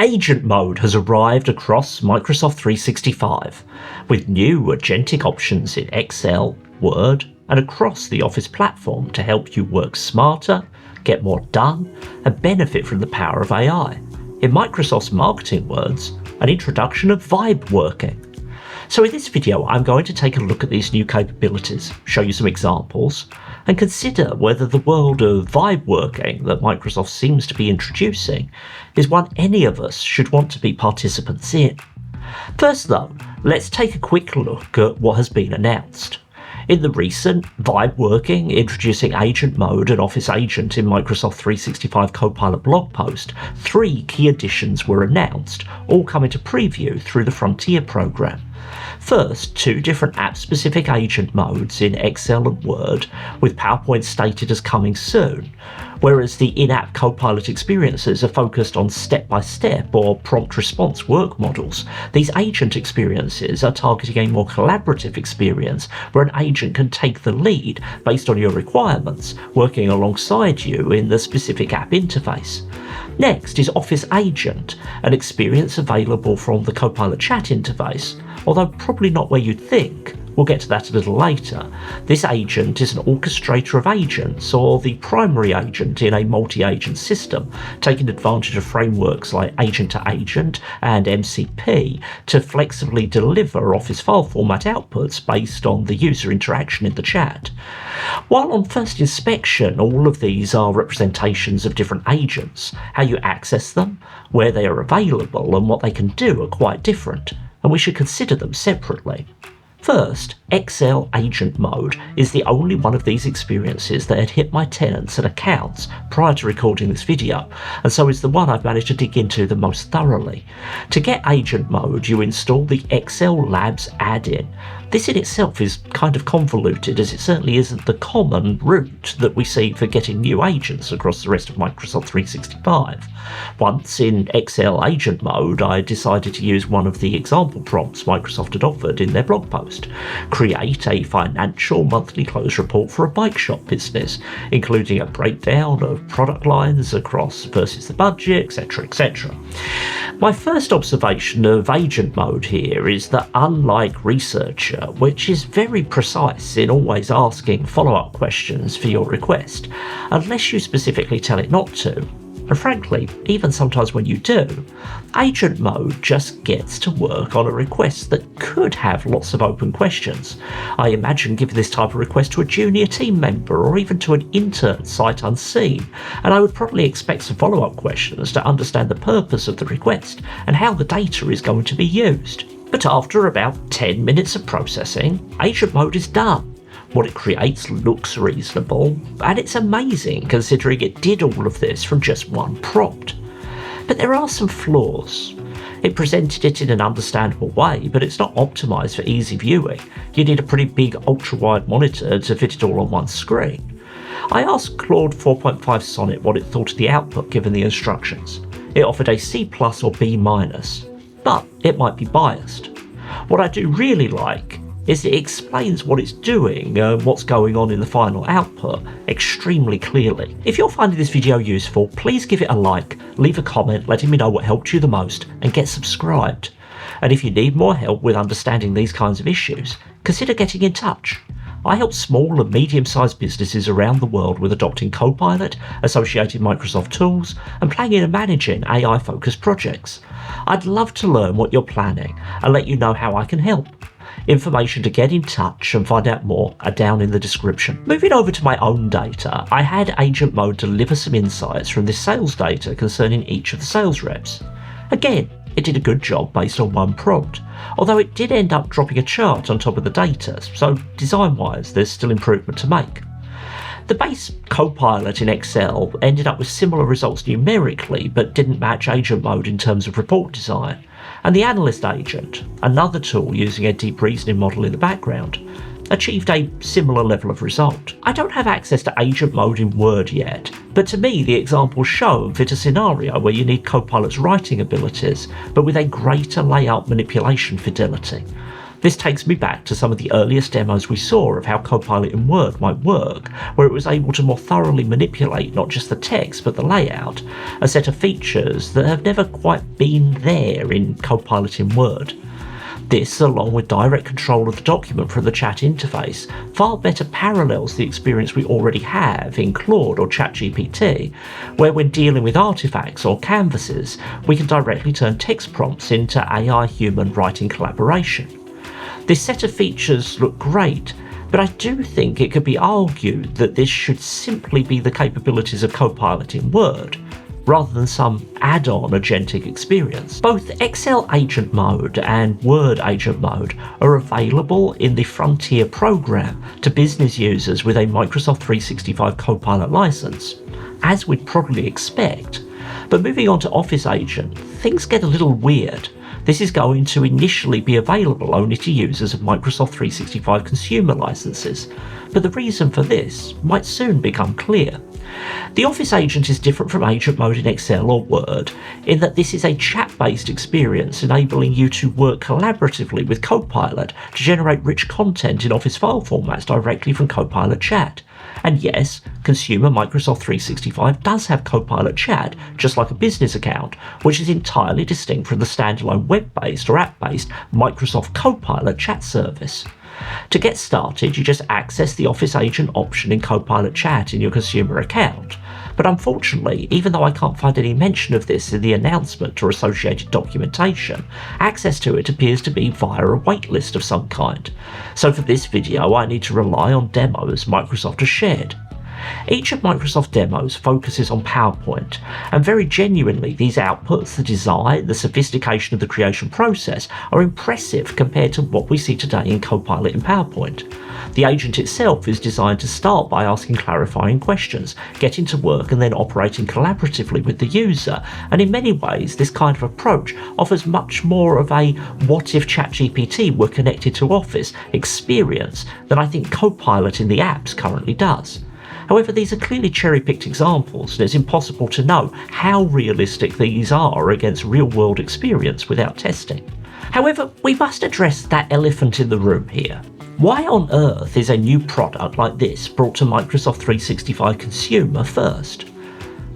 Agent mode has arrived across Microsoft 365 with new agentic options in Excel, Word, and across the Office platform to help you work smarter, get more done, and benefit from the power of AI. In Microsoft's marketing words, an introduction of vibe working. So in this video, I'm going to take a look at these new capabilities, show you some examples, and consider whether the world of vibe working that Microsoft seems to be introducing is one any of us should want to be participants in. First though, let's take a quick look at what has been announced. In the recent Vibe Working Introducing Agent Mode and Office Agent in Microsoft 365 Copilot blog post, 3 key additions were announced, all come into preview through the Frontier program. First, 2 different app-specific agent modes in Excel and Word, with PowerPoint stated as coming soon, whereas the in-app Copilot experiences are focused on step-by-step or prompt response work models. These agent experiences are targeting a more collaborative experience where an agent can take the lead based on your requirements, working alongside you in the specific app interface. Next is Office Agent, an experience available from the Copilot chat interface, although probably not where you'd think. We'll get to that a little later. This agent is an orchestrator of agents, or the primary agent in a multi-agent system, taking advantage of frameworks like Agent-to-Agent and MCP to flexibly deliver Office file format outputs based on the user interaction in the chat. While on first inspection, all of these are representations of different agents, how you access them, where they are available, and what they can do are quite different, and we should consider them separately. First, Excel Agent Mode is the only one of these experiences that had hit my tenants and accounts prior to recording this video, and so is the one I've managed to dig into the most thoroughly. To get Agent Mode, you install the Excel Labs add-in. This in itself is kind of convoluted, as it certainly isn't the common route that we see for getting new agents across the rest of Microsoft 365. Once in Excel Agent Mode, I decided to use one of the example prompts Microsoft had offered in their blog post. Create a financial monthly close report for a bike shop business, including a breakdown of product lines across versus the budget, etc, etc. My first observation of Agent Mode here is that unlike Researcher, which is very precise in always asking follow-up questions for your request, unless you specifically tell it not to, and frankly, even sometimes when you do, Agent Mode just gets to work on a request that could have lots of open questions. I imagine giving this type of request to a junior team member or even to an intern sight unseen, and I would probably expect some follow-up questions to understand the purpose of the request and how the data is going to be used. But after about 10 minutes of processing, Agent Mode is done. What it creates looks reasonable, and it's amazing considering it did all of this from just one prompt. But there are some flaws. It presented it in an understandable way, but it's not optimised for easy viewing. You need a pretty big ultra-wide monitor to fit it all on one screen. I asked Claude 4.5 Sonnet what it thought of the output given the instructions. It offered a C+ or B-, but it might be biased. What I do really like is it explains what it's doing and what's going on in the final output extremely clearly. If you're finding this video useful, please give it a like, leave a comment letting me know what helped you the most, and get subscribed. And if you need more help with understanding these kinds of issues, consider getting in touch. I help small and medium-sized businesses around the world with adopting Copilot, associated Microsoft tools, and planning and managing AI-focused projects. I'd love to learn what you're planning and let you know how I can help. Information to get in touch and find out more are down in the description. Moving over to my own data, I had Agent Mode deliver some insights from this sales data concerning each of the sales reps. Again, it did a good job based on one prompt, although it did end up dropping a chart on top of the data, so design-wise there's still improvement to make. The base Copilot in Excel ended up with similar results numerically, but didn't match Agent Mode in terms of report design. And the Analyst Agent, another tool using a deep reasoning model in the background, achieved a similar level of result. I don't have access to Agent Mode in Word yet, but to me the examples shown fit a scenario where you need Copilot's writing abilities, but with a greater layout manipulation fidelity. This takes me back to some of the earliest demos we saw of how Copilot in Word might work, where it was able to more thoroughly manipulate not just the text but the layout, a set of features that have never quite been there in Copilot in Word. This, along with direct control of the document from the chat interface, far better parallels the experience we already have in Claude or ChatGPT, where when dealing with artifacts or canvases, we can directly turn text prompts into AI-human writing collaboration. This set of features look great, but I do think it could be argued that this should simply be the capabilities of Copilot in Word, rather than some add-on agentic experience. Both Excel Agent Mode and Word Agent Mode are available in the Frontier program to business users with a Microsoft 365 Copilot license, as we'd probably expect. But moving on to Office Agent, things get a little weird. This is going to initially be available only to users of Microsoft 365 consumer licenses, but the reason for this might soon become clear. The Office Agent is different from Agent Mode in Excel or Word in that this is a chat-based experience enabling you to work collaboratively with Copilot to generate rich content in Office file formats directly from Copilot Chat. And yes, consumer Microsoft 365 does have Copilot Chat, just like a business account, which is entirely distinct from the standalone web-based or app-based Microsoft Copilot chat service. To get started, you just access the Office Agent option in Copilot Chat in your consumer account. But unfortunately, even though I can't find any mention of this in the announcement or associated documentation, access to it appears to be via a waitlist of some kind. So for this video, I need to rely on demos Microsoft has shared. Each of Microsoft's demos focuses on PowerPoint, and very genuinely these outputs, the design, the sophistication of the creation process, are impressive compared to what we see today in Copilot in PowerPoint. The agent itself is designed to start by asking clarifying questions, getting to work and then operating collaboratively with the user, and in many ways this kind of approach offers much more of a what if ChatGPT were connected to Office experience than I think Copilot in the apps currently does. However, these are clearly cherry-picked examples, and it's impossible to know how realistic these are against real-world experience without testing. However, we must address that elephant in the room here. Why on earth is a new product like this brought to Microsoft 365 Consumer first?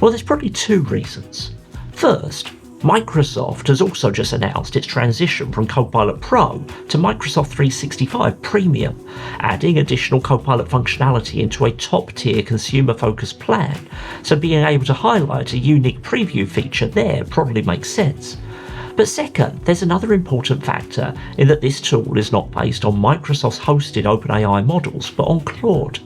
Well, there's probably two reasons. First, Microsoft has also just announced its transition from Copilot Pro to Microsoft 365 Premium, adding additional Copilot functionality into a top-tier consumer-focused plan, so being able to highlight a unique preview feature there probably makes sense. But second, there's another important factor in that this tool is not based on Microsoft's hosted OpenAI models, but on Claude.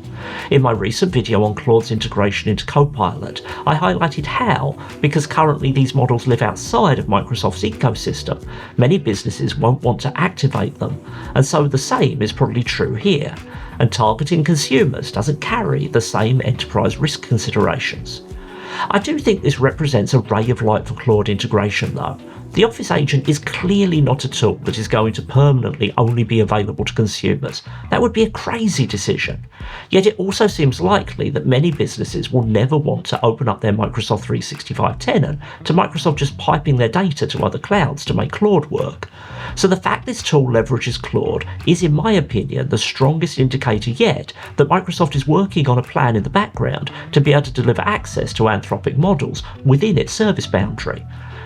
In my recent video on Claude's integration into Copilot, I highlighted how, because currently these models live outside of Microsoft's ecosystem, many businesses won't want to activate them, and so the same is probably true here, and targeting consumers doesn't carry the same enterprise risk considerations. I do think this represents a ray of light for Claude integration though. The Office Agent is clearly not a tool that is going to permanently only be available to consumers. That would be a crazy decision. Yet it also seems likely that many businesses will never want to open up their Microsoft 365 tenant to Microsoft just piping their data to other clouds to make Claude work. So the fact this tool leverages Claude is, in my opinion, the strongest indicator yet that Microsoft is working on a plan in the background to be able to deliver access to Anthropic models within its service boundary.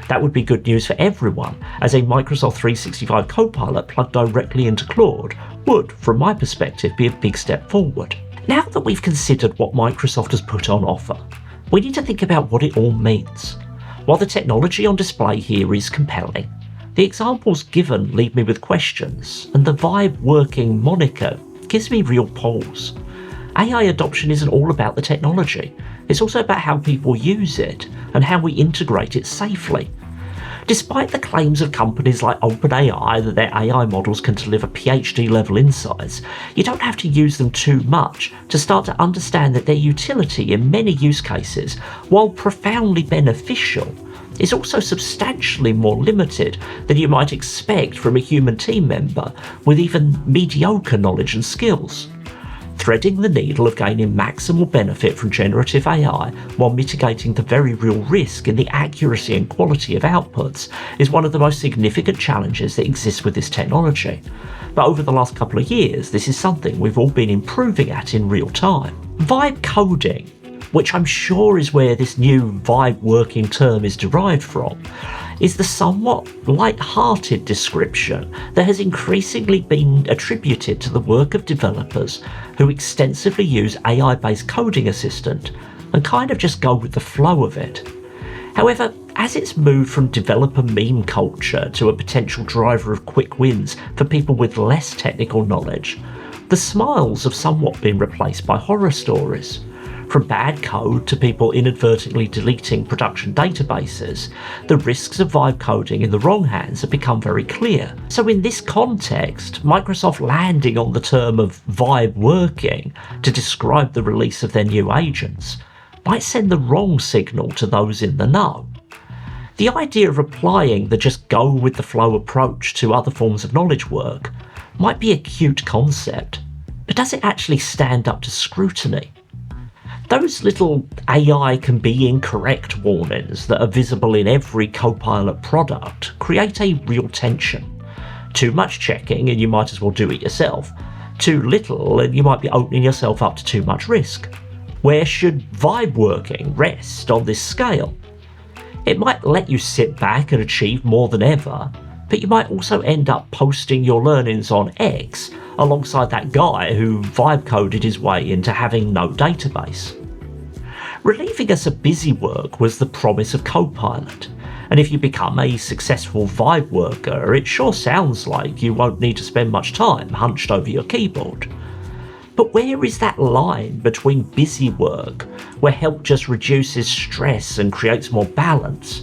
That would be good news for everyone, as a Microsoft 365 Copilot plugged directly into Claude would, from my perspective, be a big step forward. Now that we've considered what Microsoft has put on offer, we need to think about what it all means. While the technology on display here is compelling, the examples given leave me with questions, and the vibe working moniker gives me real pause. AI adoption isn't all about the technology, it's also about how people use it and how we integrate it safely. Despite the claims of companies like OpenAI that their AI models can deliver PhD-level insights, you don't have to use them too much to start to understand that their utility in many use cases, while profoundly beneficial, is also substantially more limited than you might expect from a human team member with even mediocre knowledge and skills. Threading the needle of gaining maximal benefit from generative AI while mitigating the very real risk in the accuracy and quality of outputs is one of the most significant challenges that exists with this technology. But over the last couple of years, this is something we've all been improving at in real time. Vibe coding, which I'm sure is where this new vibe working term is derived from, is the somewhat light-hearted description that has increasingly been attributed to the work of developers who extensively use AI-based coding assistant and kind of just go with the flow of it. However, as it's moved from developer meme culture to a potential driver of quick wins for people with less technical knowledge, the smiles have somewhat been replaced by horror stories. From bad code to people inadvertently deleting production databases, the risks of vibe coding in the wrong hands have become very clear. So in this context, Microsoft landing on the term of vibe working to describe the release of their new agents might send the wrong signal to those in the know. The idea of applying the just go with the flow approach to other forms of knowledge work might be a cute concept, but does it actually stand up to scrutiny? Those little AI can be incorrect warnings that are visible in every Copilot product create a real tension. Too much checking and you might as well do it yourself. Too little and you might be opening yourself up to too much risk. Where should vibe working rest on this scale? It might let you sit back and achieve more than ever, but you might also end up posting your learnings on X alongside that guy who vibe coded his way into having no database. Relieving us of busy work was the promise of Copilot, and if you become a successful vibe worker, it sure sounds like you won't need to spend much time hunched over your keyboard. But where is that line between busy work, where help just reduces stress and creates more balance,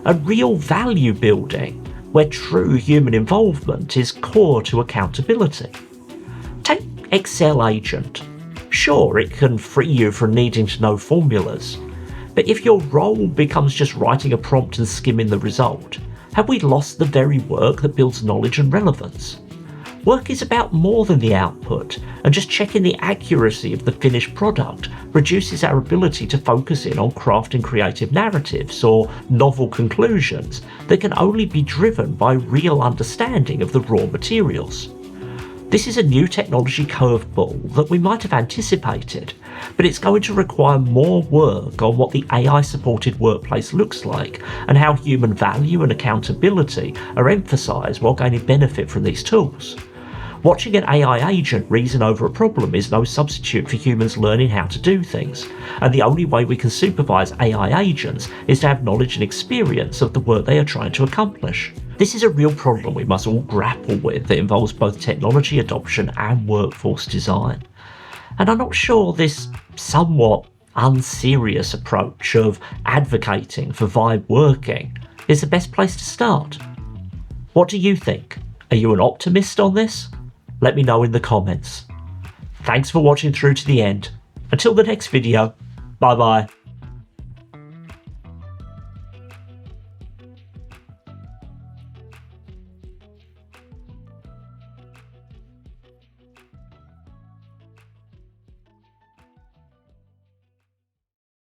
and real value building, where true human involvement is core to accountability? Take Excel Agent. Sure, it can free you from needing to know formulas, but if your role becomes just writing a prompt and skimming the result, have we lost the very work that builds knowledge and relevance? Work is about more than the output, and just checking the accuracy of the finished product reduces our ability to focus in on crafting creative narratives or novel conclusions that can only be driven by real understanding of the raw materials. This is a new technology curveball that we might have anticipated, but it's going to require more work on what the AI-supported workplace looks like and how human value and accountability are emphasised while gaining benefit from these tools. Watching an AI agent reason over a problem is no substitute for humans learning how to do things, and the only way we can supervise AI agents is to have knowledge and experience of the work they are trying to accomplish. This is a real problem we must all grapple with that involves both technology adoption and workforce design. And I'm not sure this somewhat unserious approach of advocating for vibe working is the best place to start. What do you think? Are you an optimist on this? Let me know in the comments. Thanks for watching through to the end. Until the next video, bye bye.